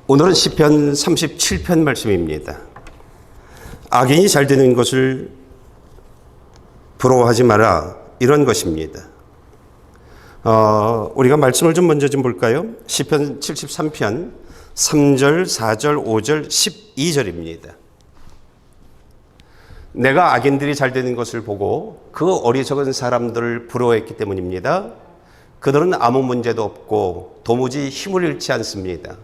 오늘은 시편 37편 말씀입니다. 악인이 잘 되는 것을 부러워하지 마라, 이런 것입니다. 우리가 말씀을 먼저 볼까요? 시편 73편 3절, 4절, 5절, 12절입니다. 내가 악인들이 잘 되는 것을 보고 그 어리석은 사람들을 부러워했기 때문입니다. 그들은 아무 문제도 없고 도무지 힘을 잃지 않습니다.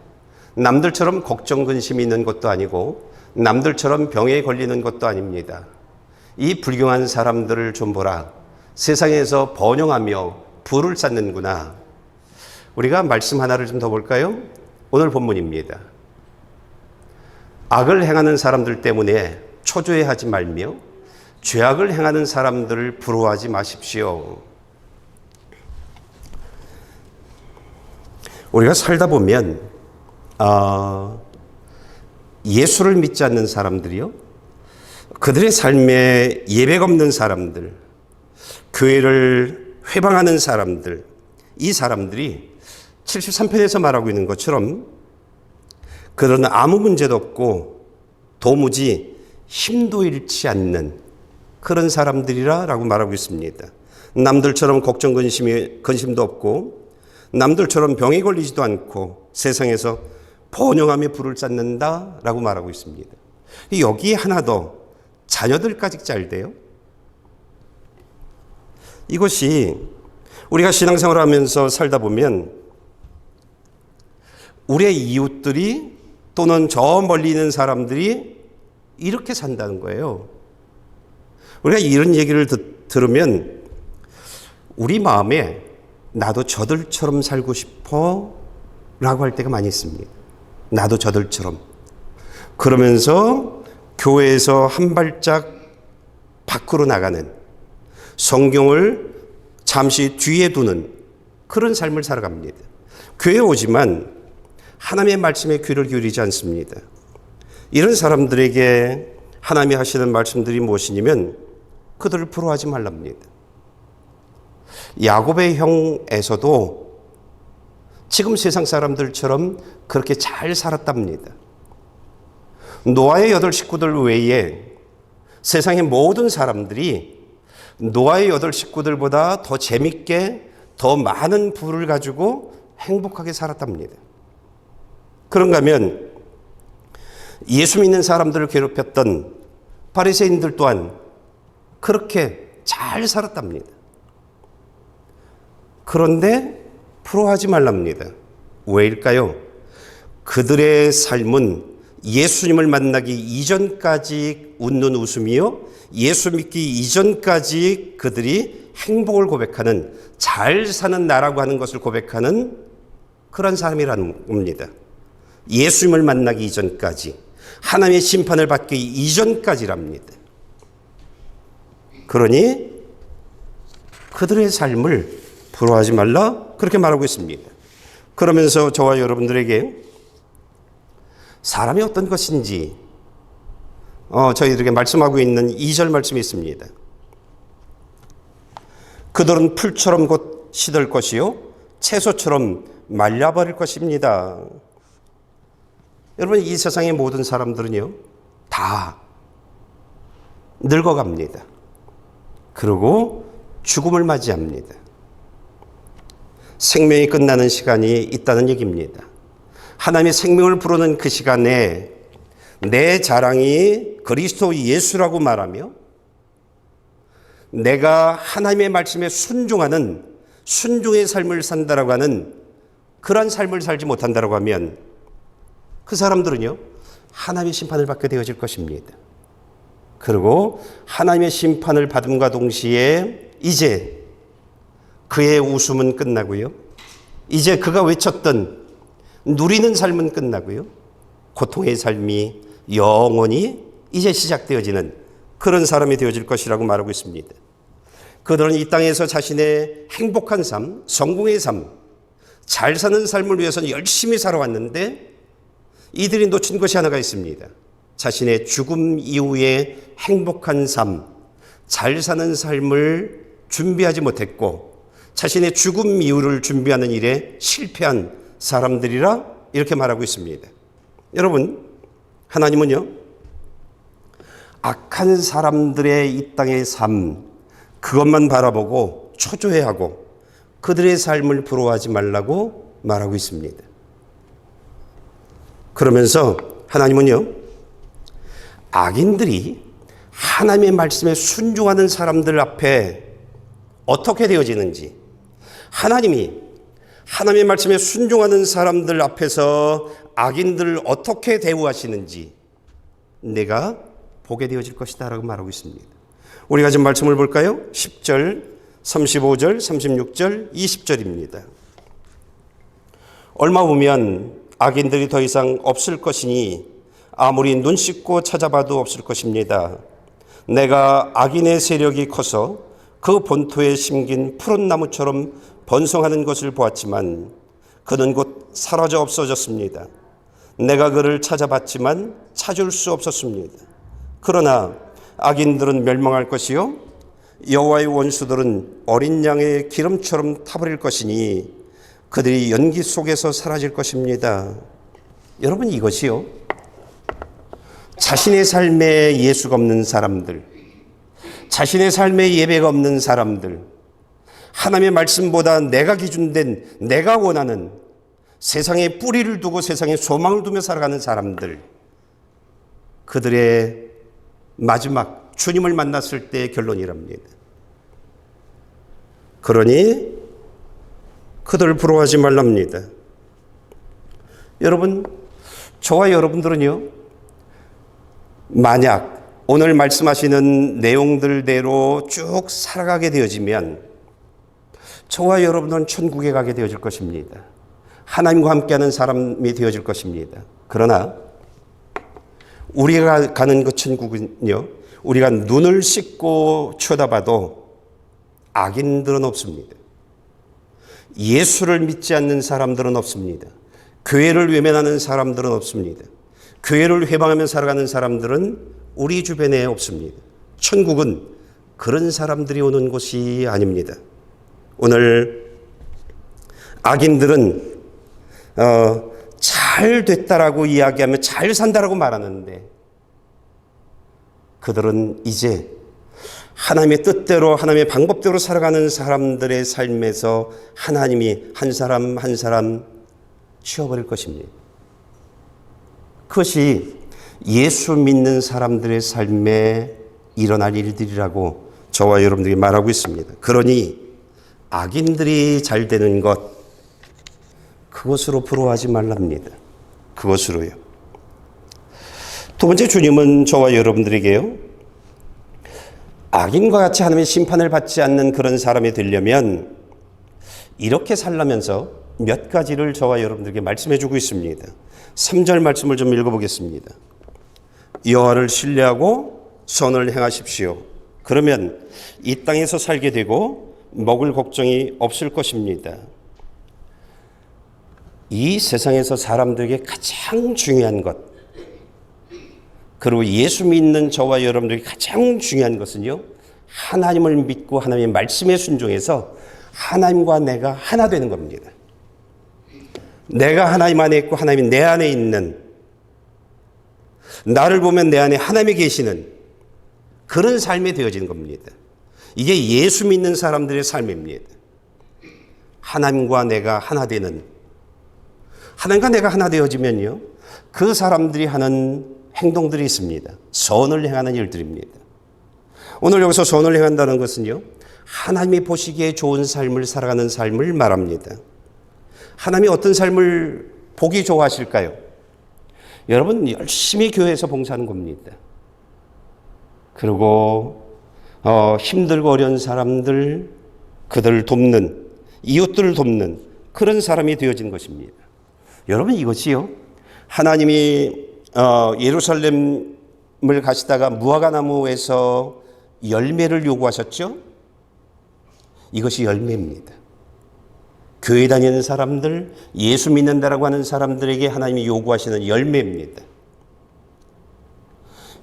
남들처럼 걱정 근심이 있는 것도 아니고 남들처럼 병에 걸리는 것도 아닙니다. 이 불경한 사람들을 좀 보라. 세상에서 번영하며 부를 쌓는구나. 우리가 말씀 하나를 좀 더 볼까요? 오늘 본문입니다. 악을 행하는 사람들 때문에 초조해하지 말며 죄악을 행하는 사람들을 부러워하지 마십시오. 우리가 살다 보면 예수를 믿지 않는 사람들이요, 그들의 삶에 예배가 없는 사람들, 교회를 회방하는 사람들, 이 사람들이 73편에서 말하고 있는 것처럼 그들은 아무 문제도 없고 도무지 힘도 잃지 않는 그런 사람들이라고 말하고 있습니다. 남들처럼 걱정 근심도 없고 남들처럼 병에 걸리지도 않고 세상에서 번영하며 부를 쌓는다라고 말하고 있습니다. 여기에 하나 더, 자녀들까지 잘 돼요. 이것이 우리가 신앙생활을 하면서 살다 보면 우리의 이웃들이 또는 저 멀리 있는 사람들이 이렇게 산다는 거예요. 우리가 이런 얘기를 들으면 우리 마음에 나도 저들처럼 살고 싶어 라고 할 때가 많이 있습니다. 나도 저들처럼. 그러면서 교회에서 한 발짝 밖으로 나가는, 성경을 잠시 뒤에 두는 그런 삶을 살아갑니다. 교회에 오지만 하나님의 말씀에 귀를 기울이지 않습니다. 이런 사람들에게 하나님이 하시는 말씀들이 무엇이냐면 그들을 부러워하지 말랍니다. 야곱의 형에서도 지금 세상 사람들처럼 그렇게 잘 살았답니다. 노아의 8 식구들 외에 세상의 모든 사람들이 노아의 8 식구들보다 더 재밌게 더 많은 부를 가지고 행복하게 살았답니다. 그런가 하면 예수 믿는 사람들을 괴롭혔던 바리새인들 또한 그렇게 잘 살았답니다. 그런데 부러워하지 말랍니다. 왜일까요? 그들의 삶은 예수님을 만나기 이전까지 웃는 웃음이요, 예수 믿기 이전까지 그들이 행복을 고백하는, 잘 사는 나라고 하는 것을 고백하는 그런 사람이라는 겁니다. 예수님을 만나기 이전까지, 하나님의 심판을 받기 이전까지랍니다. 그러니 그들의 삶을 부러워하지 말라, 그렇게 말하고 있습니다. 그러면서 저와 여러분들에게 사람이 어떤 것인지 저희들에게 말씀하고 있는 2절 말씀이 있습니다. 그들은 풀처럼 곧 시들 것이요 채소처럼 말라버릴 것입니다. 여러분, 이 세상의 모든 사람들은요 다 늙어갑니다. 그리고 죽음을 맞이합니다. 생명이 끝나는 시간이 있다는 얘기입니다. 하나님의 생명을 부르는 그 시간에 내 자랑이 그리스도 예수라고 말하며 내가 하나님의 말씀에 순종하는 순종의 삶을 산다라고 하는 그런 삶을 살지 못한다라고 하면 그 사람들은요 하나님의 심판을 받게 되어질 것입니다. 그리고 하나님의 심판을 받음과 동시에 이제 그의 웃음은 끝나고요, 이제 그가 외쳤던 누리는 삶은 끝나고요, 고통의 삶이 영원히 이제 시작되어지는 그런 사람이 되어질 것이라고 말하고 있습니다. 그들은 이 땅에서 자신의 행복한 삶, 성공의 삶, 잘 사는 삶을 위해서는 열심히 살아왔는데 이들이 놓친 것이 하나가 있습니다. 자신의 죽음 이후의 행복한 삶, 잘 사는 삶을 준비하지 못했고 자신의 죽음 이후를 준비하는 일에 실패한 사람들이라 이렇게 말하고 있습니다. 여러분, 하나님은요, 악한 사람들의 이 땅의 삶, 그것만 바라보고 초조해하고 그들의 삶을 부러워하지 말라고 말하고 있습니다. 그러면서 하나님은요, 악인들이 하나님의 말씀에 순종하는 사람들 앞에 어떻게 되어지는지, 하나님이 하나님의 말씀에 순종하는 사람들 앞에서 악인들을 어떻게 대우하시는지 내가 보게 되어질 것이다 라고 말하고 있습니다. 우리가 좀 말씀을 볼까요? 10절, 35절, 36절, 20절입니다. 얼마 후면 악인들이 더 이상 없을 것이니 아무리 눈 씻고 찾아봐도 없을 것입니다. 내가 악인의 세력이 커서 그 본토에 심긴 푸른 나무처럼 번성하는 것을 보았지만 그는 곧 사라져 없어졌습니다. 내가 그를 찾아봤지만 찾을 수 없었습니다. 그러나 악인들은 멸망할 것이요 여호와의 원수들은 어린 양의 기름처럼 타버릴 것이니 그들이 연기 속에서 사라질 것입니다. 여러분, 이것이요, 자신의 삶에 예수가 없는 사람들, 자신의 삶에 예배가 없는 사람들, 하나님의 말씀보다 내가 기준된, 내가 원하는 세상에 뿌리를 두고 세상에 소망을 두며 살아가는 사람들, 그들의 마지막 주님을 만났을 때의 결론이랍니다. 그러니 그들을 부러워하지 말랍니다. 여러분, 저와 여러분들은요, 만약 오늘 말씀하시는 내용들대로 쭉 살아가게 되어지면 저와 여러분은 천국에 가게 되어질 것입니다. 하나님과 함께하는 사람이 되어질 것입니다. 그러나 우리가 가는 그 천국은요, 우리가 눈을 씻고 쳐다봐도 악인들은 없습니다. 예수를 믿지 않는 사람들은 없습니다. 교회를 외면하는 사람들은 없습니다. 교회를 회방하며 살아가는 사람들은 우리 주변에 없습니다. 천국은 그런 사람들이 오는 곳이 아닙니다. 오늘 악인들은 잘 됐다라고 이야기하며 잘 산다라고 말하는데 그들은 이제 하나님의 뜻대로 하나님의 방법대로 살아가는 사람들의 삶에서 하나님이 한 사람 한 사람 치워버릴 것입니다. 그것이 예수 믿는 사람들의 삶에 일어날 일들이라고 저와 여러분들이 말하고 있습니다. 그러니 악인들이 잘 되는 것, 그것으로 부러워하지 말랍니다. 그것으로요. 두 번째, 주님은 저와 여러분들에게요, 악인과 같이 하나님의 심판을 받지 않는 그런 사람이 되려면 이렇게 살라면서 몇 가지를 저와 여러분들에게 말씀해 주고 있습니다. 3절 말씀을 좀 읽어보겠습니다. 여호와를 신뢰하고 선을 행하십시오. 그러면 이 땅에서 살게 되고 먹을 걱정이 없을 것입니다. 이 세상에서 사람들에게 가장 중요한 것, 그리고 예수 믿는 저와 여러분들에게 가장 중요한 것은요, 하나님을 믿고 하나님의 말씀에 순종해서 하나님과 내가 하나 되는 겁니다. 내가 하나님 안에 있고 하나님이 내 안에 있는, 나를 보면 내 안에 하나님이 계시는 그런 삶이 되어지는 겁니다. 이게 예수 믿는 사람들의 삶입니다. 하나님과 내가 하나 되는, 하나님과 내가 하나 되어지면요, 그 사람들이 하는 행동들이 있습니다. 선을 행하는 일들입니다. 오늘 여기서 선을 행한다는 것은요, 하나님이 보시기에 좋은 삶을 살아가는 삶을 말합니다. 하나님이 어떤 삶을 보기 좋아하실까요? 여러분, 열심히 교회에서 봉사하는 겁니다. 그리고 힘들고 어려운 사람들, 그들을 돕는, 이웃들을 돕는 그런 사람이 되어진 것입니다. 여러분, 이것이요, 하나님이 예루살렘을 가시다가 무화과나무에서 열매를 요구하셨죠? 이것이 열매입니다. 교회 다니는 사람들, 예수 믿는다라고 하는 사람들에게 하나님이 요구하시는 열매입니다.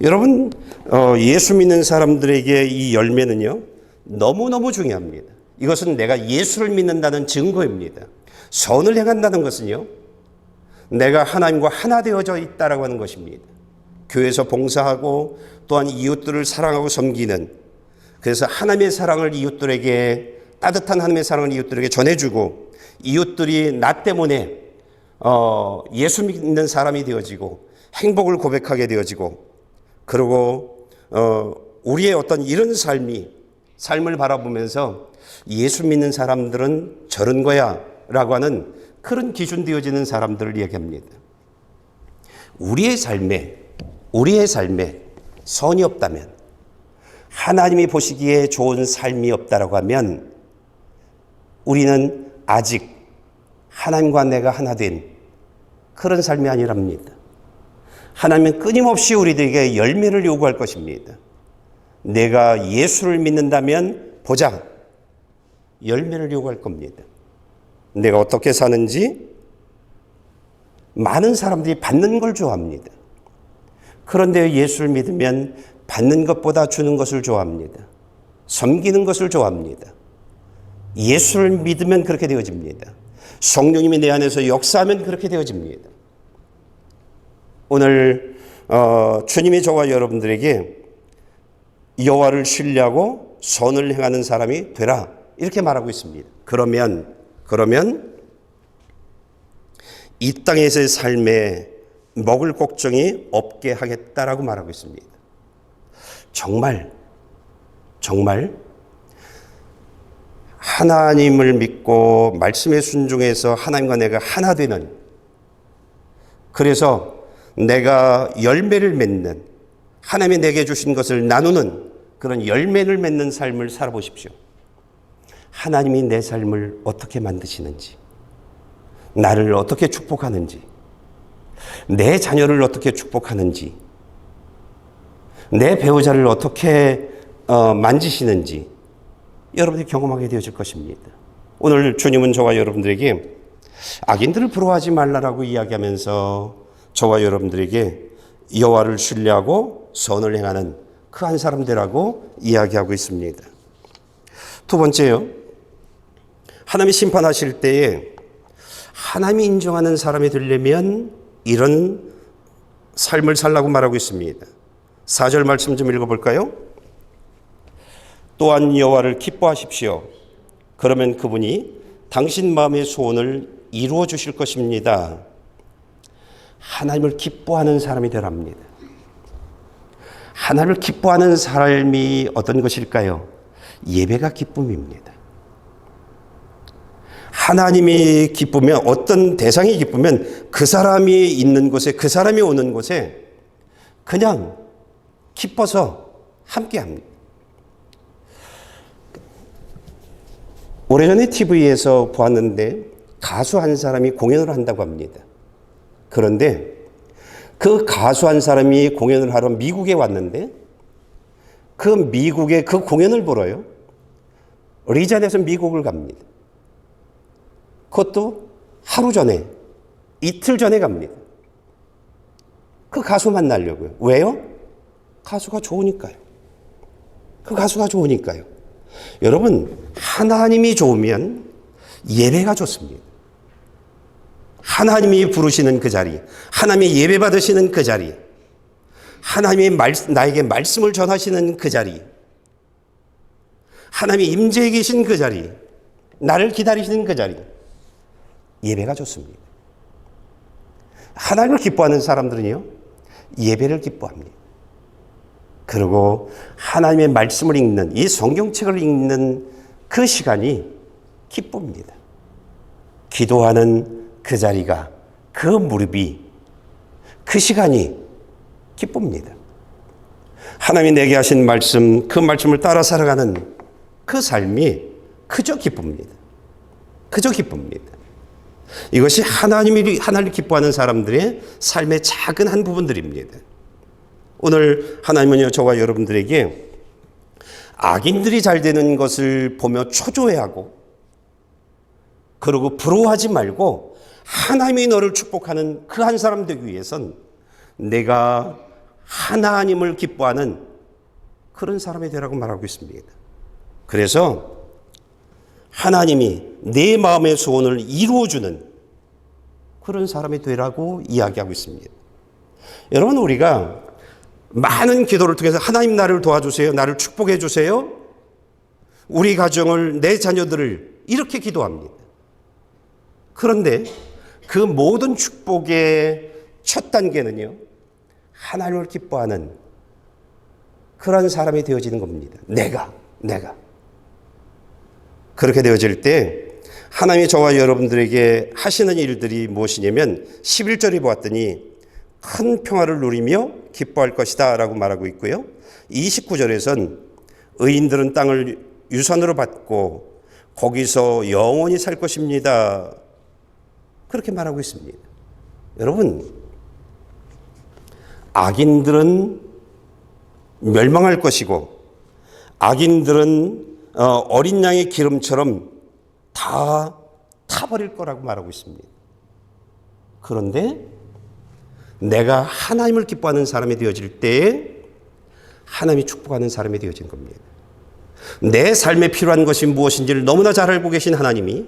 여러분, 예수 믿는 사람들에게 이 열매는요, 너무너무 중요합니다. 이것은 내가 예수를 믿는다는 증거입니다. 선을 행한다는 것은요, 내가 하나님과 하나 되어져 있다라고 하는 것입니다. 교회에서 봉사하고 또한 이웃들을 사랑하고 섬기는, 그래서 하나님의 사랑을 이웃들에게, 따뜻한 하나님의 사랑을 이웃들에게 전해주고 이웃들이 나 때문에 예수 믿는 사람이 되어지고 행복을 고백하게 되어지고, 그리고 우리의 어떤 이런 삶을 바라보면서 예수 믿는 사람들은 저런 거야 라고 하는 그런 기준 되어지는 사람들을 얘기합니다. 우리의 삶에 선이 없다면, 하나님이 보시기에 좋은 삶이 없다라고 하면 우리는 아직 하나님과 내가 하나 된 그런 삶이 아니랍니다. 하나님은 끊임없이 우리들에게 열매를 요구할 것입니다. 내가 예수를 믿는다면 보자, 열매를 요구할 겁니다. 내가 어떻게 사는지. 많은 사람들이 받는 걸 좋아합니다. 그런데 예수를 믿으면 받는 것보다 주는 것을 좋아합니다. 섬기는 것을 좋아합니다. 예수를 믿으면 그렇게 되어집니다. 성령님이 내 안에서 역사하면 그렇게 되어집니다. 오늘 주님이 저와 여러분들에게 여호와를 신뢰하고 선을 행하는 사람이 되라, 이렇게 말하고 있습니다. 그러면 이 땅에서의 삶에 먹을 걱정이 없게 하겠다라고 말하고 있습니다. 정말 하나님을 믿고 말씀에 순종해서 하나님과 내가 하나 되는, 그래서 내가 열매를 맺는, 하나님이 내게 주신 것을 나누는 그런 열매를 맺는 삶을 살아보십시오. 하나님이 내 삶을 어떻게 만드시는지, 나를 어떻게 축복하는지, 내 자녀를 어떻게 축복하는지, 내 배우자를 어떻게 만지시는지 여러분이 경험하게 되어질 것입니다. 오늘 주님은 저와 여러분들에게 악인들을 부러워하지 말라라고 이야기하면서 저와 여러분들에게 여호와를 신뢰하고 선을 행하는 그 한 사람 되라고 이야기하고 있습니다. 두 번째요, 하나님이 심판하실 때에 하나님이 인정하는 사람이 되려면 이런 삶을 살라고 말하고 있습니다. 4절 말씀 좀 읽어볼까요? 또한 여호와를 기뻐하십시오. 그러면 그분이 당신 마음의 소원을 이루어 주실 것입니다. 하나님을 기뻐하는 사람이 되랍니다. 하나님을 기뻐하는 삶이 어떤 것일까요? 예배가 기쁨입니다. 하나님이 기쁘면, 어떤 대상이 기쁘면 그 사람이 있는 곳에, 그 사람이 오는 곳에 그냥 기뻐서 함께합니다. 오래전에 TV에서 보았는데 가수 한 사람이 공연을 한다고 합니다. 그런데 그 가수 한 사람이 공연을 하러 미국에 왔는데 그 미국의 그 공연을 보러요, 리잔에서 미국을 갑니다. 그것도 하루 전에, 이틀 전에 갑니다. 그 가수 만나려고요. 왜요? 가수가 좋으니까요. 그 가수가 좋으니까요. 여러분, 하나님이 좋으면 예배가 좋습니다. 하나님이 부르시는 그 자리, 하나님이 예배 받으시는 그 자리, 하나님이 나에게 말씀을 전하시는 그 자리, 하나님이 임재해 계신 그 자리, 나를 기다리시는 그 자리, 예배가 좋습니다. 하나님을 기뻐하는 사람들은요, 예배를 기뻐합니다. 그리고 하나님의 말씀을 읽는, 이 성경책을 읽는 그 시간이 기쁩니다. 기도하는 그 자리가, 그 무릎이, 그 시간이 기쁩니다. 하나님이 내게 하신 말씀, 그 말씀을 따라 살아가는 그 삶이 그저 기쁩니다. 그저 기쁩니다. 이것이 하나님을 기뻐하는 사람들의 삶의 작은 한 부분들입니다. 오늘 하나님은요, 저와 여러분들에게 악인들이 잘 되는 것을 보며 초조해하고, 그리고 부러워하지 말고 하나님이 너를 축복하는 그 한 사람 되기 위해선 내가 하나님을 기뻐하는 그런 사람이 되라고 말하고 있습니다. 그래서 하나님이 내 마음의 소원을 이루어주는 그런 사람이 되라고 이야기하고 있습니다. 여러분, 우리가 많은 기도를 통해서 하나님 나를 도와주세요, 나를 축복해 주세요, 우리 가정을, 내 자녀들을 이렇게 기도합니다. 그런데 그 모든 축복의 첫 단계는요, 하나님을 기뻐하는 그런 사람이 되어지는 겁니다. 내가. 그렇게 되어질 때 하나님이 저와 여러분들에게 하시는 일들이 무엇이냐면 11절에 보았더니 큰 평화를 누리며 기뻐할 것이다 라고 말하고 있고요. 29절에선 의인들은 땅을 유산으로 받고 거기서 영원히 살 것입니다. 그렇게 말하고 있습니다. 여러분, 악인들은 멸망할 것이고 악인들은 어린 양의 기름처럼 다 타버릴 거라고 말하고 있습니다. 그런데 내가 하나님을 기뻐하는 사람이 되어질 때에 하나님이 축복하는 사람이 되어진 겁니다. 내 삶에 필요한 것이 무엇인지를 너무나 잘 알고 계신 하나님이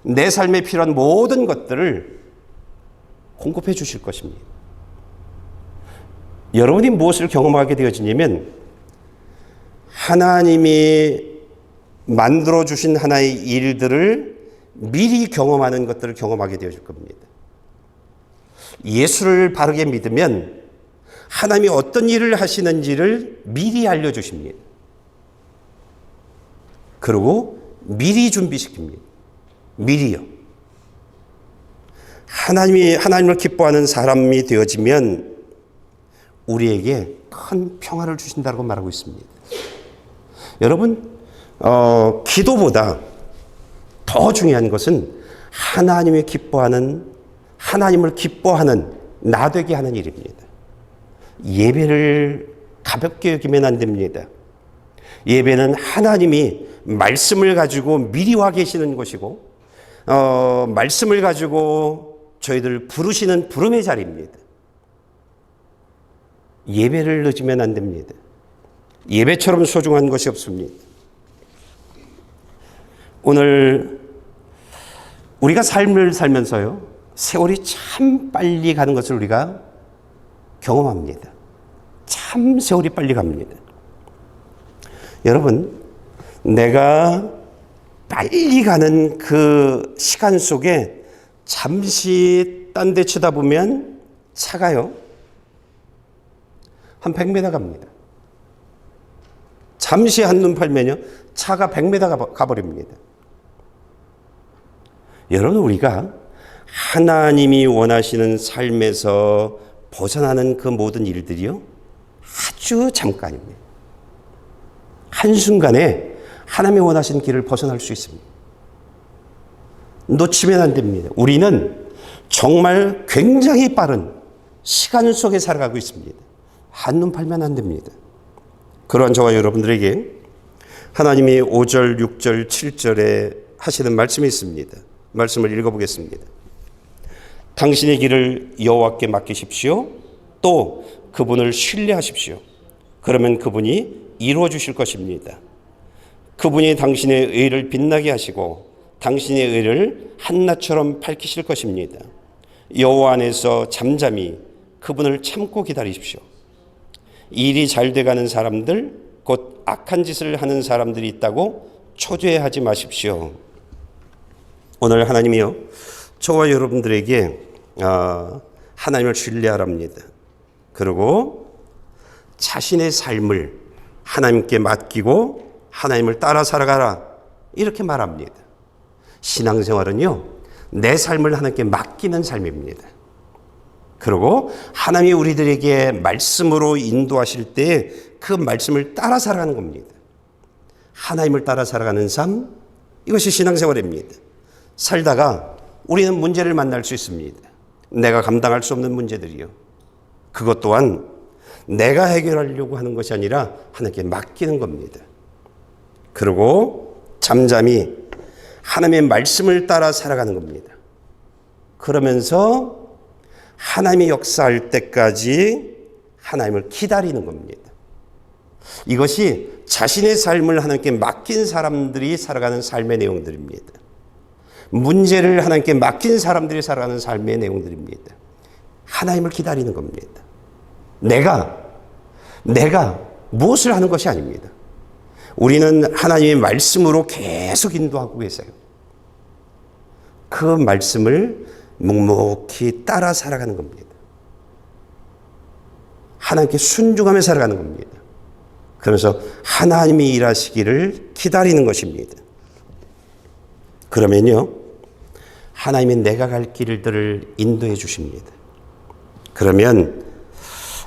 내 삶에 필요한 모든 것들을 공급해 주실 것입니다. 여러분이 무엇을 경험하게 되어지냐면 하나님이 만들어 주신 하나의 일들을 미리 경험하는 것들을 경험하게 되어질 겁니다. 예수를 바르게 믿으면 하나님이 어떤 일을 하시는지를 미리 알려주십니다. 그리고 미리 준비시킵니다. 미리요. 하나님을 기뻐하는 사람이 되어지면 우리에게 큰 평화를 주신다고 말하고 있습니다. 여러분, 기도보다 더 중요한 것은 하나님을 기뻐하는 나 되게 하는 일입니다. 예배를 가볍게 여기면 안 됩니다. 예배는 하나님이 말씀을 가지고 미리 와 계시는 것이고 말씀을 가지고 저희들 부르시는 부름의 자리입니다. 예배를 늦으면 안 됩니다. 예배처럼 소중한 것이 없습니다. 오늘 우리가 삶을 살면서요, 세월이 참 빨리 가는 것을 우리가 경험합니다. 참 세월이 빨리 갑니다. 여러분, 내가 빨리 가는 그 시간 속에 잠시 딴 데 쳐다보면 차가요, 한 100m 갑니다. 잠시 한눈 팔면요, 차가 100m 가버립니다. 여러분, 우리가 하나님이 원하시는 삶에서 벗어나는 그 모든 일들이요, 아주 잠깐입니다. 한순간에 하나님이 원하시는 길을 벗어날 수 있습니다. 놓치면 안 됩니다. 우리는 정말 굉장히 빠른 시간 속에 살아가고 있습니다. 한눈 팔면 안 됩니다. 그러한 저와 여러분들에게 하나님이 5절, 6절, 7절에 하시는 말씀이 있습니다. 말씀을 읽어보겠습니다. 당신의 길을 여호와께 맡기십시오. 또 그분을 신뢰하십시오. 그러면 그분이 이루어 주실 것입니다. 그분이 당신의 의를 빛나게 하시고 당신의 의를 한낮처럼 밝히실 것입니다. 여호와 안에서 잠잠히 그분을 참고 기다리십시오. 일이 잘 돼가는 사람들, 곧 악한 짓을 하는 사람들이 있다고 초조해하지 마십시오. 오늘 하나님이요, 저와 여러분들에게 하나님을 신뢰하랍니다. 그리고 자신의 삶을 하나님께 맡기고 하나님을 따라 살아가라, 이렇게 말합니다. 신앙생활은요, 내 삶을 하나님께 맡기는 삶입니다. 그리고 하나님이 우리들에게 말씀으로 인도하실 때 그 말씀을 따라 살아가는 겁니다. 하나님을 따라 살아가는 삶, 이것이 신앙생활입니다. 살다가 우리는 문제를 만날 수 있습니다. 내가 감당할 수 없는 문제들이요. 그것 또한 내가 해결하려고 하는 것이 아니라 하나님께 맡기는 겁니다. 그리고 잠잠히 하나님의 말씀을 따라 살아가는 겁니다. 그러면서 하나님이 역사할 때까지 하나님을 기다리는 겁니다. 이것이 자신의 삶을 하나님께 맡긴 사람들이 살아가는 삶의 내용들입니다. 문제를 하나님께 맡긴 사람들이 살아가는 삶의 내용들입니다. 하나님을 기다리는 겁니다. 내가 무엇을 하는 것이 아닙니다. 우리는 하나님의 말씀으로 계속 인도하고 계세요. 그 말씀을 묵묵히 따라 살아가는 겁니다. 하나님께 순종하며 살아가는 겁니다. 그래서 하나님이 일하시기를 기다리는 것입니다. 그러면요, 하나님이 내가 갈 길들을 인도해 주십니다. 그러면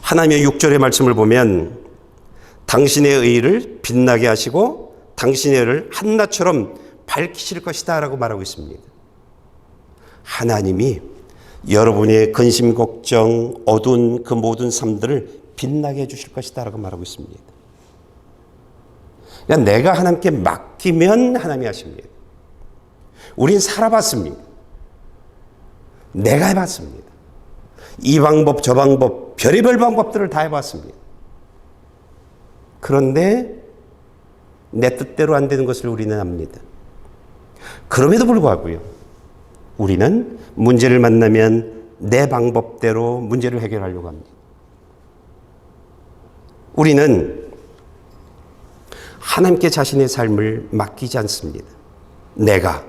하나님의 6절의 말씀을 보면 당신의 의를 빛나게 하시고 당신의 의를 한낮처럼 밝히실 것이다 라고 말하고 있습니다. 하나님이 여러분의 근심, 걱정, 어두운 그 모든 삶들을 빛나게 해주실 것이다 라고 말하고 있습니다. 그러니까 내가 하나님께 맡기면 하나님이 하십니다. 우린 살아봤습니다. 내가 해봤습니다. 이 방법 저 방법 별의별 방법들을 다 해봤습니다. 그런데 내 뜻대로 안 되는 것을 우리는 압니다. 그럼에도 불구하고요, 우리는 문제를 만나면 내 방법대로 문제를 해결하려고 합니다. 우리는 하나님께 자신의 삶을 맡기지 않습니다. 내가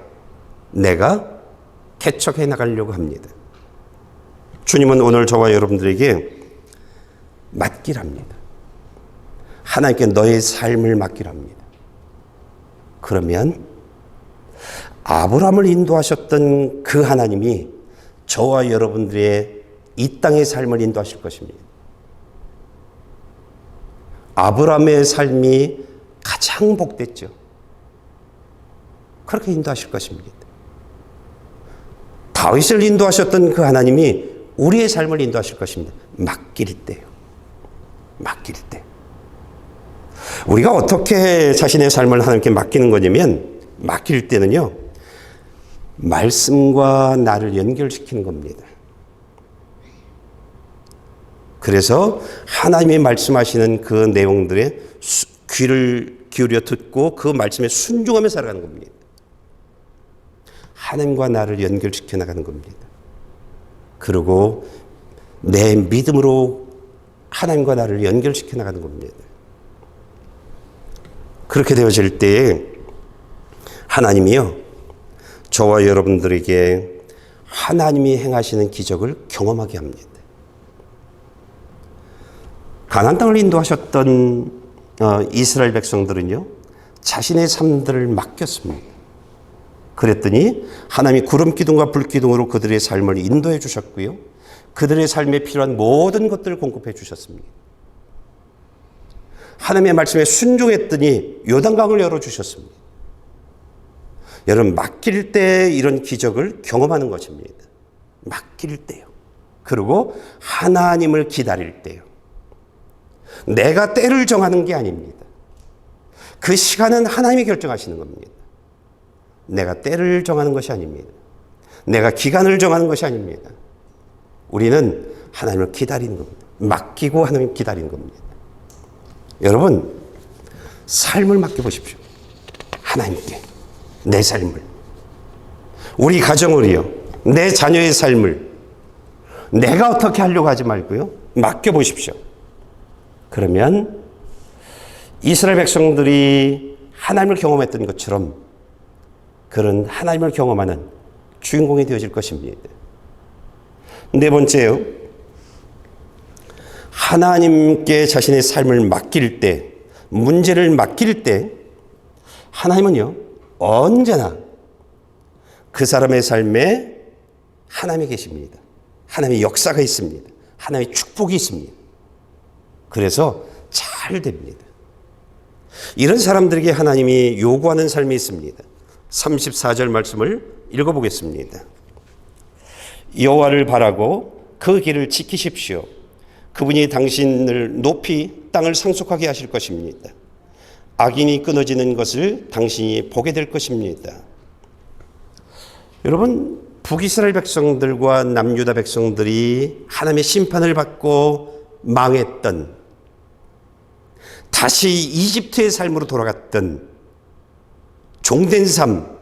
개척해 나가려고 합니다. 주님은 오늘 저와 여러분들에게 맡기랍니다. 하나님께 너의 삶을 맡기랍니다. 그러면 아브라함을 인도하셨던 그 하나님이 저와 여러분들의 이 땅의 삶을 인도하실 것입니다. 아브라함의 삶이 가장 복됐죠. 그렇게 인도하실 것입니다. 다윗을 인도하셨던 그 하나님이 우리의 삶을 인도하실 것입니다. 맡길 때요. 맡길 때. 우리가 어떻게 자신의 삶을 하나님께 맡기는 거냐면, 맡길 때는요, 말씀과 나를 연결시키는 겁니다. 그래서 하나님이 말씀하시는 그 내용들에 귀를 기울여 듣고 그 말씀에 순종하며 살아가는 겁니다. 하나님과 나를 연결시켜 나가는 겁니다. 그리고 내 믿음으로 하나님과 나를 연결시켜 나가는 겁니다. 그렇게 되어질 때에 하나님이요, 저와 여러분들에게 하나님이 행하시는 기적을 경험하게 합니다. 가나안 땅을 인도하셨던 이스라엘 백성들은요, 자신의 삶들을 맡겼습니다. 그랬더니 하나님이 구름 기둥과 불 기둥으로 그들의 삶을 인도해 주셨고요, 그들의 삶에 필요한 모든 것들을 공급해 주셨습니다. 하나님의 말씀에 순종했더니 요단강을 열어주셨습니다. 여러분, 맡길 때 이런 기적을 경험하는 것입니다. 맡길 때요. 그리고 하나님을 기다릴 때요. 내가 때를 정하는 게 아닙니다. 그 시간은 하나님이 결정하시는 겁니다. 내가 때를 정하는 것이 아닙니다. 내가 기간을 정하는 것이 아닙니다. 우리는 하나님을 기다리는 겁니다. 맡기고 하나님 기다리는 겁니다. 여러분, 삶을 맡겨보십시오. 하나님께 내 삶을, 우리 가정을요, 내 자녀의 삶을 내가 어떻게 하려고 하지 말고요, 맡겨보십시오. 그러면 이스라엘 백성들이 하나님을 경험했던 것처럼 그런 하나님을 경험하는 주인공이 되어질 것입니다. 네 번째요, 하나님께 자신의 삶을 맡길 때, 문제를 맡길 때 하나님은요, 언제나 그 사람의 삶에 하나님이 계십니다. 하나님의 역사가 있습니다. 하나님의 축복이 있습니다. 그래서 잘 됩니다. 이런 사람들에게 하나님이 요구하는 삶이 있습니다. 34절 말씀을 읽어보겠습니다. 여호와를 바라고 그 길을 지키십시오. 그분이 당신을 높이 땅을 상속하게 하실 것입니다. 악인이 끊어지는 것을 당신이 보게 될 것입니다. 여러분, 북이스라엘 백성들과 남유다 백성들이 하나님의 심판을 받고 망했던, 다시 이집트의 삶으로 돌아갔던 종된 삶,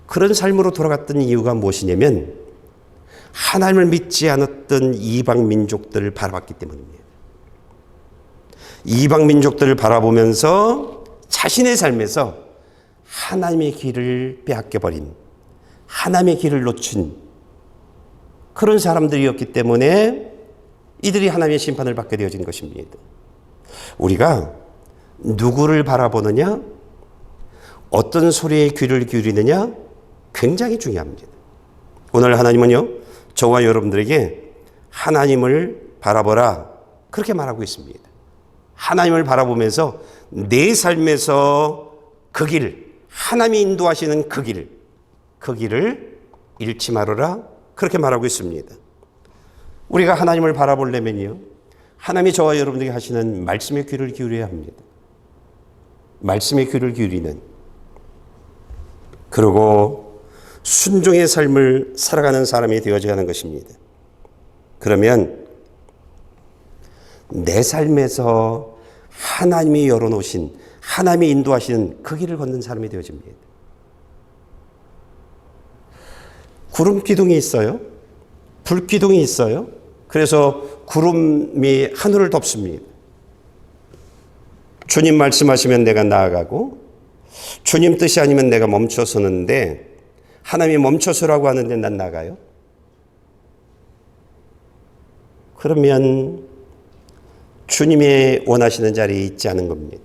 그런 삶으로 돌아갔던 이유가 무엇이냐면 하나님을 믿지 않았던 이방 민족들을 바라봤기 때문입니다. 이방 민족들을 바라보면서 자신의 삶에서 하나님의 길을 빼앗겨버린, 하나님의 길을 놓친 그런 사람들이었기 때문에 이들이 하나님의 심판을 받게 되어진 것입니다. 우리가 누구를 바라보느냐, 어떤 소리에 귀를 기울이느냐 굉장히 중요합니다. 오늘 하나님은요, 저와 여러분들에게 하나님을 바라보라 그렇게 말하고 있습니다. 하나님을 바라보면서 내 삶에서 그 길, 하나님이 인도하시는 그 길을 잃지 말아라 그렇게 말하고 있습니다. 우리가 하나님을 바라보려면요, 하나님이 저와 여러분들에게 하시는 말씀의 귀를 기울여야 합니다. 말씀의 귀를 기울이는, 그리고 순종의 삶을 살아가는 사람이 되어져야 하는 것입니다. 그러면 내 삶에서 하나님이 열어놓으신, 하나님이 인도하시는 그 길을 걷는 사람이 되어집니다. 구름 기둥이 있어요. 불 기둥이 있어요. 그래서 구름이 하늘을 덮습니다. 주님 말씀하시면 내가 나아가고, 주님 뜻이 아니면 내가 멈춰서는데, 하나님이 멈춰서라고 하는데 난 나가요? 그러면 주님의 원하시는 자리에 있지 않은 겁니다.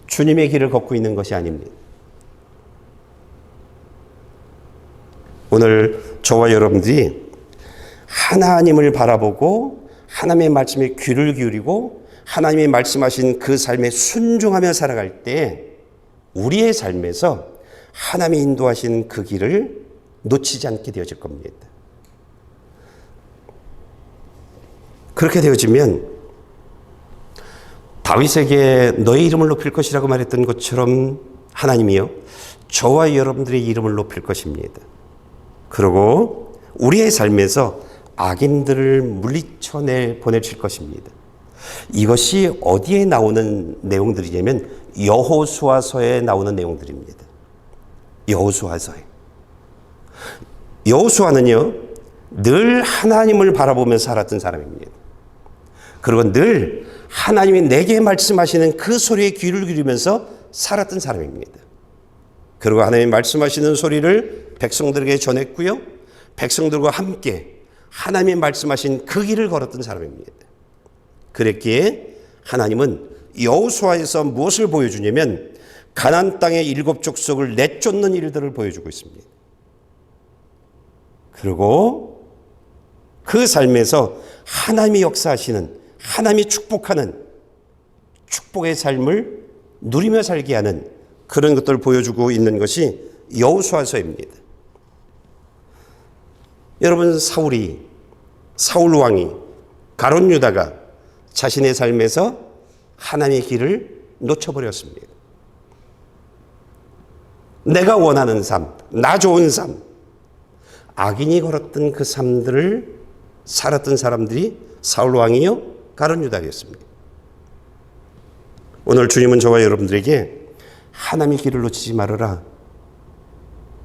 주님의 길을 걷고 있는 것이 아닙니다. 오늘 저와 여러분들이 하나님을 바라보고 하나님의 말씀에 귀를 기울이고 하나님이 말씀하신 그 삶에 순종하며 살아갈 때 우리의 삶에서 하나님이 인도하신 그 길을 놓치지 않게 되어질 겁니다. 그렇게 되어지면 다윗에게 너의 이름을 높일 것이라고 말했던 것처럼 하나님이요, 저와 여러분들의 이름을 높일 것입니다. 그리고 우리의 삶에서 악인들을 물리쳐 보내실 것입니다. 이것이 어디에 나오는 내용들이냐면 여호수아서에 나오는 내용들입니다. 여호수아서에. 여호수아는요, 늘 하나님을 바라보면서 살았던 사람입니다. 그리고 늘 하나님이 내게 말씀하시는 그 소리에 귀를 기울이면서 살았던 사람입니다. 그리고 하나님이 말씀하시는 소리를 백성들에게 전했고요, 백성들과 함께 하나님이 말씀하신 그 길을 걸었던 사람입니다. 그랬기에 하나님은 여호수아에서 무엇을 보여주냐면 가나안 땅의 7 족속을 내쫓는 일들을 보여주고 있습니다. 그리고 그 삶에서 하나님이 역사하시는, 하나님이 축복하는 축복의 삶을 누리며 살게 하는 그런 것들을 보여주고 있는 것이 여호수아서입니다. 여러분, 사울 왕이, 가룟 유다가 자신의 삶에서 하나님의 길을 놓쳐버렸습니다. 내가 원하는 삶, 나 좋은 삶, 악인이 걸었던 그 삶들을 살았던 사람들이 사울 왕이요, 가룟 유다였습니다. 오늘 주님은 저와 여러분들에게 하나님의 길을 놓치지 말아라,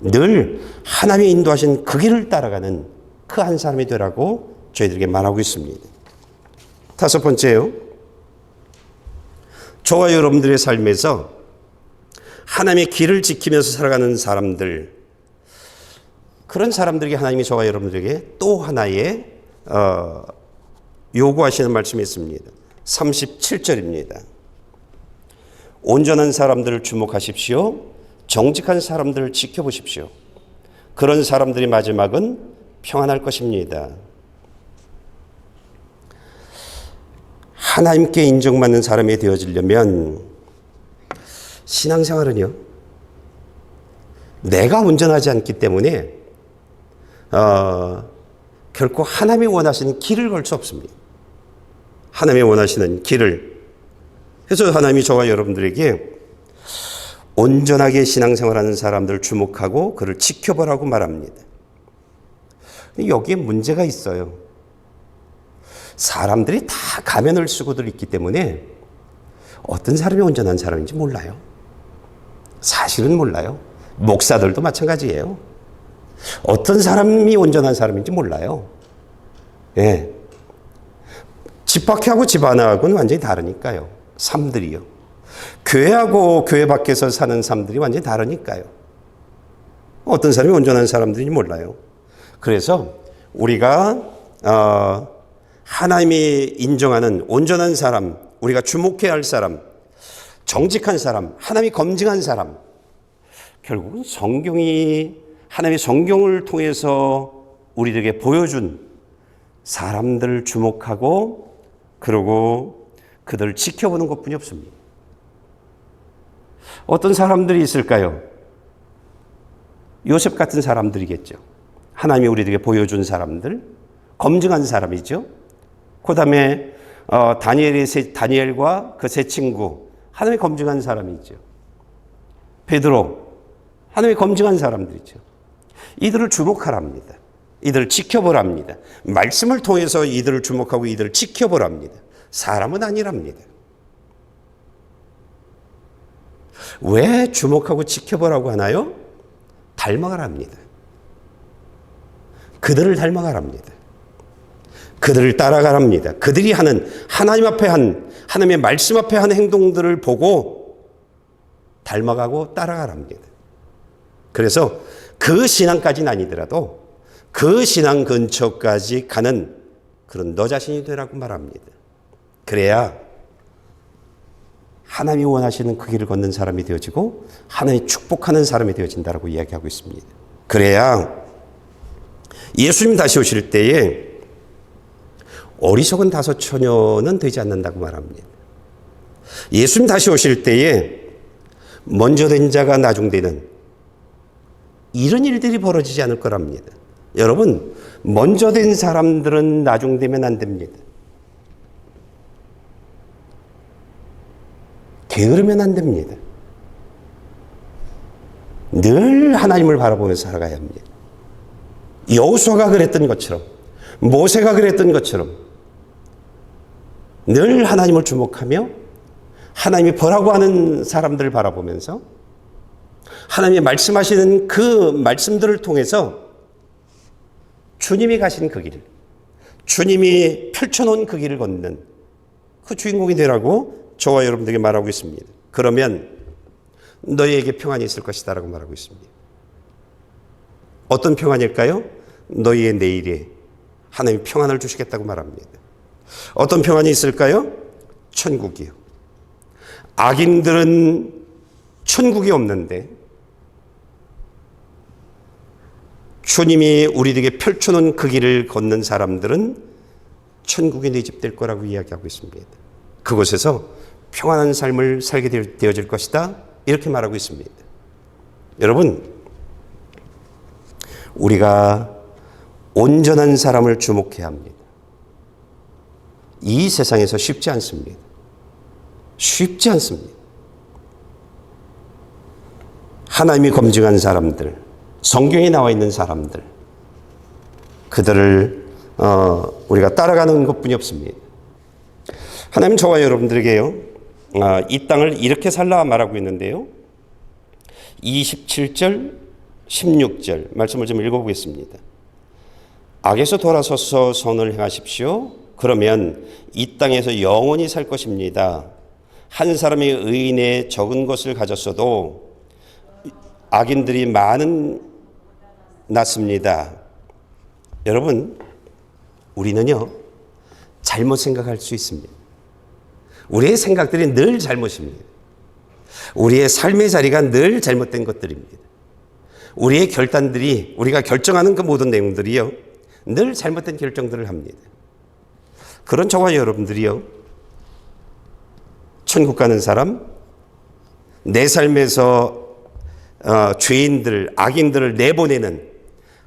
늘 하나님이 인도하신 그 길을 따라가는 그 한 사람이 되라고 저희들에게 말하고 있습니다. 5번째요, 저와 여러분들의 삶에서 하나님의 길을 지키면서 살아가는 사람들, 그런 사람들에게 하나님이 저와 여러분들에게 또 하나의 요구하시는 말씀이 있습니다. 37절입니다. 온전한 사람들을 주목하십시오. 정직한 사람들을 지켜보십시오. 그런 사람들의 마지막은 평안할 것입니다. 하나님께 인정받는 사람이 되어지려면 신앙생활은요, 내가 온전하지 않기 때문에 결코 하나님이 원하시는 길을 걸 수 없습니다. 하나님이 원하시는 길을. 그래서 하나님이 저와 여러분들에게 온전하게 신앙생활하는 사람들을 주목하고 그를 지켜보라고 말합니다. 여기에 문제가 있어요. 사람들이 다 가면을 쓰고들 있기 때문에 어떤 사람이 온전한 사람인지 몰라요. 사실은 몰라요. 목사들도 마찬가지예요. 어떤 사람이 온전한 사람인지 몰라요. 예. 집 밖하고 집 안하고는 완전히 다르니까요. 삶들이요. 교회하고 교회 밖에서 사는 삶들이 완전히 다르니까요. 어떤 사람이 온전한 사람들인지 몰라요. 그래서 우리가 하나님이 인정하는 온전한 사람, 우리가 주목해야 할 사람, 정직한 사람, 하나님이 검증한 사람, 결국은 하나님의 성경을 통해서 우리들에게 보여준 사람들을 주목하고 그러고 그들을 지켜보는 것뿐이 없습니다. 어떤 사람들이 있을까요? 요셉 같은 사람들이겠죠. 하나님이 우리에게 보여준 사람들, 검증한 사람이죠. 그 다음에 다니엘과 그 세 친구, 하나님이 검증한 사람이죠. 베드로, 하나님이 검증한 사람들이죠. 이들을 주목하랍니다. 이들을 지켜보랍니다. 말씀을 통해서 이들을 주목하고 이들을 지켜보랍니다. 사람은 아니랍니다. 왜 주목하고 지켜보라고 하나요? 닮아가랍니다. 그들을 닮아가랍니다. 그들을 따라가랍니다. 그들이 하는 하나님 앞에 하나님의 말씀 앞에 한 행동들을 보고 닮아가고 따라가랍니다. 그래서 그 신앙까지는 아니더라도 그 신앙 근처까지 가는 그런 너 자신이 되라고 말합니다. 그래야 하나님이 원하시는 그 길을 걷는 사람이 되어지고 하나님이 축복하는 사람이 되어진다라고 이야기하고 있습니다. 그래야 예수님 다시 오실 때에 어리석은 다섯 처녀는 되지 않는다고 말합니다. 예수님 다시 오실 때에 먼저 된 자가 나중되는 이런 일들이 벌어지지 않을 거랍니다. 여러분, 먼저 된 사람들은 나중되면 안 됩니다. 게으르면 안 됩니다. 늘 하나님을 바라보면서 살아가야 합니다. 여호수아가 그랬던 것처럼, 모세가 그랬던 것처럼 늘 하나님을 주목하며 하나님이 보라고 하는 사람들을 바라보면서 하나님이 말씀하시는 그 말씀들을 통해서 주님이 가신 그 길, 주님이 펼쳐놓은 그 길을 걷는 그 주인공이 되라고 저와 여러분들에게 말하고 있습니다. 그러면 너희에게 평안이 있을 것이다 라고 말하고 있습니다. 어떤 평안일까요? 너희의 내일에 하나님이 평안을 주시겠다고 말합니다. 어떤 평안이 있을까요? 천국이요. 악인들은 천국이 없는데 주님이 우리에게 펼쳐놓은 그 길을 걷는 사람들은 천국에 내집될 거라고 이야기하고 있습니다. 그곳에서 평안한 삶을 살게 되어질 것이다 이렇게 말하고 있습니다. 여러분, 우리가 온전한 사람을 주목해야 합니다. 이 세상에서 쉽지 않습니다. 쉽지 않습니다. 하나님이 검증한 사람들, 성경에 나와 있는 사람들, 그들을 우리가 따라가는 것뿐이 없습니다. 하나님 저와 여러분들에게요, 이 땅을 이렇게 살라 말하고 있는데요. 27절, 16절 말씀을 좀 읽어보겠습니다. 악에서 돌아서서 선을 행하십시오. 그러면 이 땅에서 영원히 살 것입니다. 한 사람이 의인의 적은 것을 가졌어도 악인들이 많은 났습니다. 여러분, 우리는요, 잘못 생각할 수 있습니다. 우리의 생각들이 늘 잘못입니다. 우리의 삶의 자리가 늘 잘못된 것들입니다. 우리의 결단들이, 우리가 결정하는 그 모든 내용들이요, 늘 잘못된 결정들을 합니다. 그런 저와 여러분들이요, 천국 가는 사람, 내 삶에서 죄인들, 악인들을 내보내는,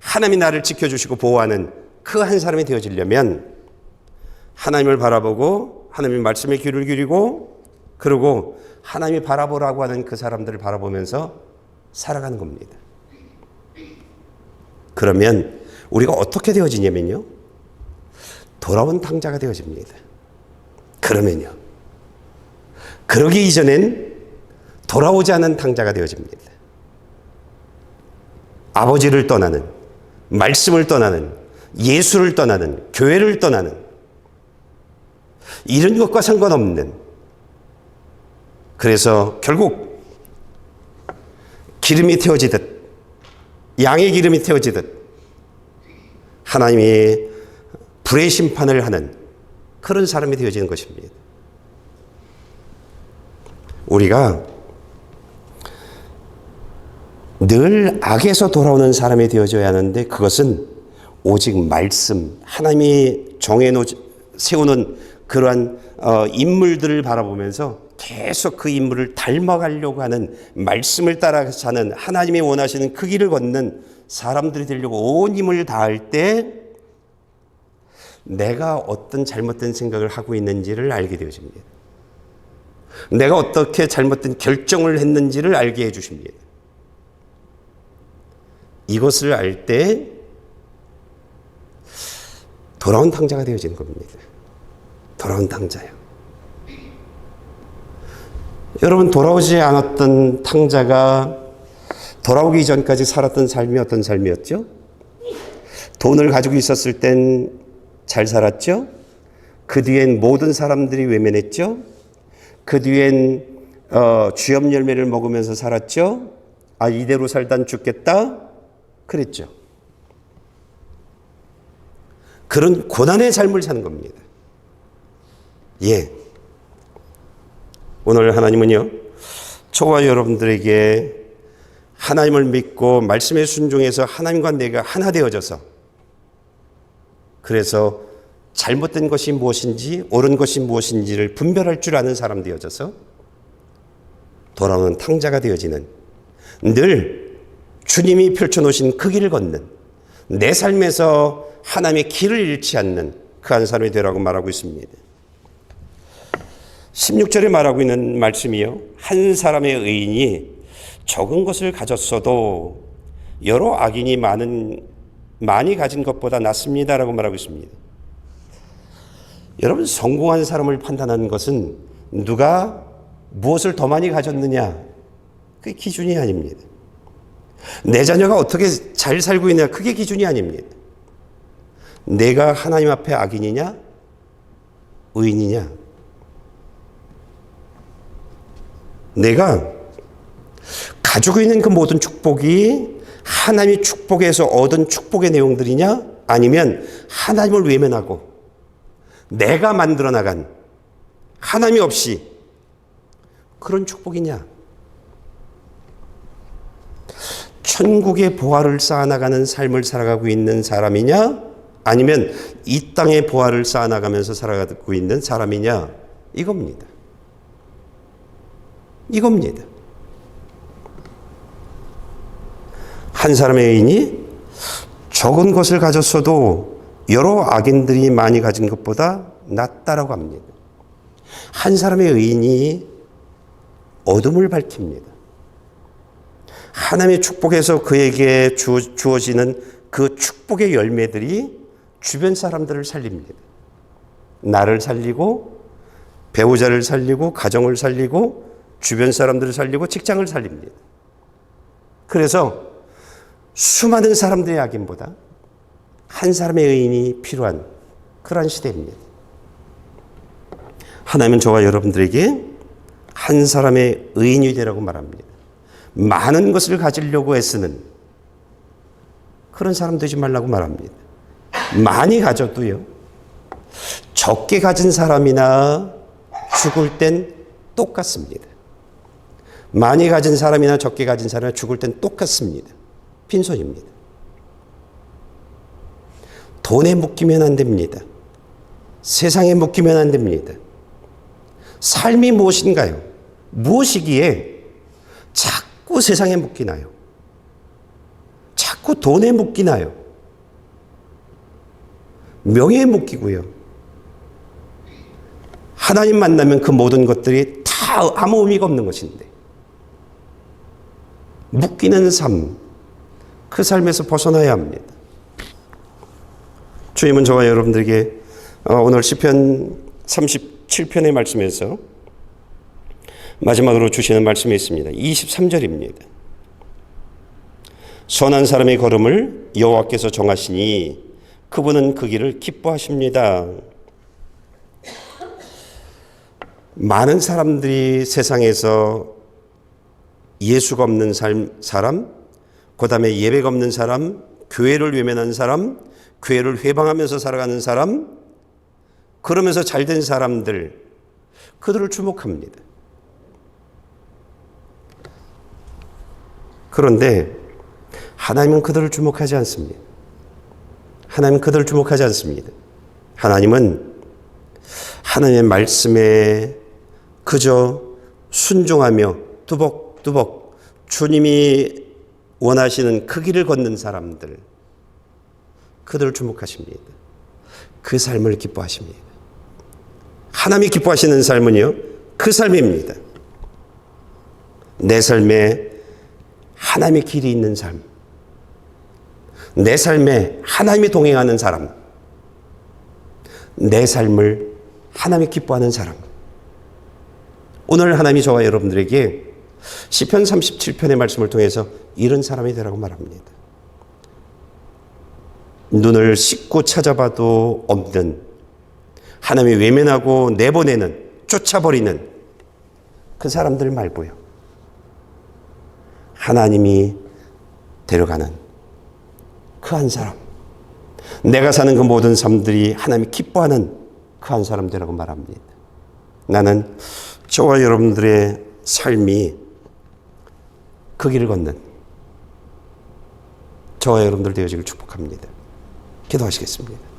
하나님이 나를 지켜주시고 보호하는 그 한 사람이 되어지려면 하나님을 바라보고 하나님의 말씀에 귀를 기울이고 그리고 하나님이 바라보라고 하는 그 사람들을 바라보면서 살아가는 겁니다. 그러면 우리가 어떻게 되어지냐면요, 돌아온 탕자가 되어집니다. 그러면요, 그러기 이전엔 돌아오지 않은 탕자가 되어집니다. 아버지를 떠나는, 말씀을 떠나는, 예수를 떠나는, 교회를 떠나는, 이런 것과 상관없는, 그래서 결국 기름이 태워지듯, 양의 기름이 태워지듯 하나님이 불의 심판을 하는 그런 사람이 되어지는 것입니다. 우리가 늘 악에서 돌아오는 사람이 되어져야 하는데, 그것은 오직 말씀, 하나님이 세우는 그러한 인물들을 바라보면서 계속 그 인물을 닮아가려고 하는, 말씀을 따라 사는, 하나님이 원하시는 그 길을 걷는 사람들이 되려고 온 힘을 다할 때 내가 어떤 잘못된 생각을 하고 있는지를 알게 되어집니다. 내가 어떻게 잘못된 결정을 했는지를 알게 해주십니다. 이것을 알 때 돌아온 탕자가 되어지는 겁니다. 돌아온 탕자요. 여러분, 돌아오지 않았던 탕자가 돌아오기 전까지 살았던 삶이 어떤 삶이었죠? 돈을 가지고 있었을 땐 잘 살았죠? 그 뒤엔 모든 사람들이 외면했죠? 그 뒤엔 쥐염 열매를 먹으면서 살았죠? 아, 이대로 살단 죽겠다? 그랬죠. 그런 고난의 삶을 사는 겁니다. 예. 오늘 하나님은요, 저와 여러분들에게 하나님을 믿고 말씀에 순종해서 하나님과 내가 하나 되어져서, 그래서 잘못된 것이 무엇인지 옳은 것이 무엇인지를 분별할 줄 아는 사람 되어져서 돌아오는 탕자가 되어지는, 늘 주님이 펼쳐놓으신 그 길을 걷는, 내 삶에서 하나님의 길을 잃지 않는 그 한 사람이 되라고 말하고 있습니다. 16절에 말하고 있는 말씀이요, 한 사람의 의인이 적은 것을 가졌어도 여러 악인이 많이 가진 것보다 낫습니다라고 말하고 있습니다. 여러분, 성공한 사람을 판단하는 것은 누가 무엇을 더 많이 가졌느냐, 그게 기준이 아닙니다. 내 자녀가 어떻게 잘 살고 있느냐, 그게 기준이 아닙니다. 내가 하나님 앞에 악인이냐 의인이냐, 내가 가지고 있는 그 모든 축복이 하나님의 축복에서 얻은 축복의 내용들이냐, 아니면 하나님을 외면하고 내가 만들어 나간 하나님이 없이 그런 축복이냐. 천국의 보화를 쌓아나가는 삶을 살아가고 있는 사람이냐, 아니면 이 땅의 보화를 쌓아나가면서 살아가고 있는 사람이냐, 이겁니다. 이겁니다. 한 사람의 의인이 적은 것을 가졌어도 여러 악인들이 많이 가진 것보다 낫다라고 합니다. 한 사람의 의인이 어둠을 밝힙니다. 하나님의 축복에서 그에게 주어지는 그 축복의 열매들이 주변 사람들을 살립니다. 나를 살리고, 배우자를 살리고, 가정을 살리고, 주변 사람들을 살리고, 직장을 살립니다. 그래서 수많은 사람들의 악인보다 한 사람의 의인이 필요한 그러한 시대입니다. 하나님은 저와 여러분들에게 한 사람의 의인이 되라고 말합니다. 많은 것을 가지려고 애쓰는 그런 사람 되지 말라고 말합니다. 많이 가져도요, 적게 가진 사람이나 죽을 땐 똑같습니다. 많이 가진 사람이나 적게 가진 사람이나 죽을 땐 똑같습니다. 빈손입니다. 돈에 묶이면 안 됩니다. 세상에 묶이면 안 됩니다. 삶이 무엇인가요? 무엇이기에 자꾸 세상에 묶이나요? 자꾸 돈에 묶이나요? 명예에 묶이고요. 하나님 만나면 그 모든 것들이 다 아무 의미가 없는 것인데, 묶이는 삶, 그 삶에서 벗어나야 합니다. 주님은 저와 여러분들에게 오늘 시편 37편의 말씀에서 마지막으로 주시는 말씀이 있습니다. 23절입니다. 선한 사람의 걸음을 여호와께서 정하시니 그분은 그 길을 기뻐하십니다. 많은 사람들이 세상에서 예수가 없는 사람, 그 다음에 예배가 없는 사람, 교회를 외면한 사람, 교회를 회방하면서 살아가는 사람, 그러면서 잘된 사람들, 그들을 주목합니다. 그런데 하나님은 그들을 주목하지 않습니다. 하나님은 그들을 주목하지 않습니다. 하나님은 하나님의 말씀에 그저 순종하며 두벅두벅 주님이 원하시는 그 길을 걷는 사람들, 그들을 주목하십니다. 그 삶을 기뻐하십니다. 하나님이 기뻐하시는 삶은요, 그 삶입니다. 내 삶에 하나님의 길이 있는 삶, 내 삶에 하나님이 동행하는 사람, 내 삶을 하나님이 기뻐하는 사람. 오늘 하나님이 저와 여러분들에게 시편 37편의 말씀을 통해서 이런 사람이 되라고 말합니다. 눈을 씻고 찾아봐도 없는, 하나님이 외면하고 내보내는, 쫓아버리는 그 사람들 말고요, 하나님이 데려가는 그 한 사람, 내가 사는 그 모든 삶들이 하나님이 기뻐하는 그 한 사람 되라고 말합니다. 나는 저와 여러분들의 삶이 그 길을 걷는 저와 여러분들 되어지길 축복합니다. 기도하시겠습니다.